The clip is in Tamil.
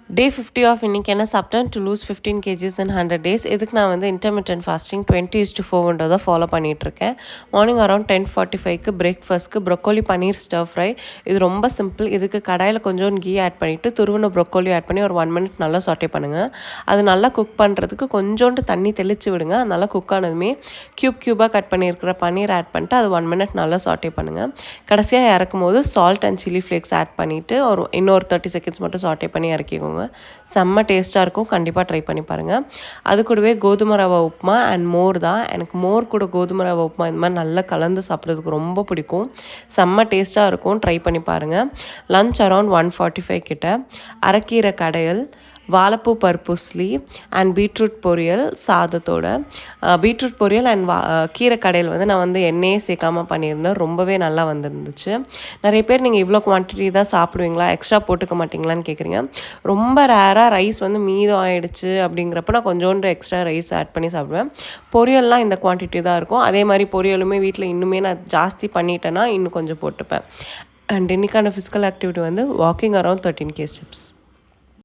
டே 50 ஆஃப் இன்றைக்கி என்ன சாப்பிட்டேன் to lose 15 KGs in 100 days. இதுக்கு நான் வந்து இன்டர்மிட்டன்ட் ஃபாஸ்டிங் 20:4 தான் ஃபாலோ பண்ணிகிட்ருக்கேன். மார்னிங் அரௌண்ட் 10:45க்கு பிரேக்ஃபாஸ்ட்க்கு ப்ரொக்கோலி பன்னீர் ஸ்டர் ஃப்ரை. இது ரொம்ப சிம்பிள். இதுக்கு கடாயில் கொஞ்சம் கீ ஆட் பண்ணிவிட்டு துருவின ப்ரொக்கோலி ஆட் பண்ணி ஒரு 1 minute நல்லா சாட்டே பண்ணுங்கள். அது நல்லா குக் பண்ணுறதுக்கு கொஞ்சோண்டு தண்ணி தெளித்து விடுங்க. அது நல்லா குக் ஆனதுமே க்யூபாக கட் பண்ணியிருக்கிற பன்னீர் ஆட் பண்ணிட்டு அது 1 minute நல்லா சாட்டே பண்ணுங்கள். கடைசியாக இறக்கும் போது salt and chilli flakes add பண்ணிவிட்டு இன்னொரு 30 seconds மட்டும் சாட்டே பண்ணி இறக்கிக்கோங்க. செம்ம டேஸ்ட்டாக இருக்கும். கண்டிப்பாக ட்ரை பண்ணி பாருங்கள். அது கூடவே கோதுமை ரவை உப்புமா அண்ட் மோர் தான். எனக்கு மோர் கூட கோதுமை ரவை உப்புமா இந்த மாதிரி நல்லா கலந்து சாப்பிட்றதுக்கு ரொம்ப பிடிக்கும். செம்ம டேஸ்ட்டாக இருக்கும். ட்ரை பண்ணி பாருங்கள். லன்ச் அரௌண்ட் 1:45 கிட்ட அரைக்கீரை கடையல், வாழைப்பூ பருப்புஸ்லி அண்ட் பீட்ரூட் பொரியல் சாதத்தோட. பீட்ரூட் பொரியல் அண்ட் கீரை கடையில் வந்து நான் வந்து எண்ணெயே சேர்க்காமல் பண்ணியிருந்தேன். ரொம்பவே நல்லா வந்துருந்துச்சு. நிறைய பேர் நீங்கள் இவ்வளோ குவான்டிட்டி தான் சாப்பிடுவீங்களா, எக்ஸ்ட்ரா போட்டுக்க மாட்டிங்களான்னு கேட்குறீங்க. ரொம்ப ரேராக ரைஸ் வந்து மீதம் ஆகிடுச்சு அப்படிங்கிறப்ப நான் கொஞ்சோண்டு எக்ஸ்ட்ரா ரைஸ் ஆட் பண்ணி சாப்பிடுவேன். பொரியல்லாம் இந்த குவான்டிட்டி தான் இருக்கும். அதே மாதிரி பொரியலுமே வீட்டில் இன்னுமே நான் ஜாஸ்தி பண்ணிட்டேன்னா இன்னும் கொஞ்சம் போட்டுப்பேன். அண்ட் இன்றைக்கான ஃபிசிக்கல் ஆக்டிவிட்டி வந்து வாக்கிங் அரௌண்ட் 13 steps.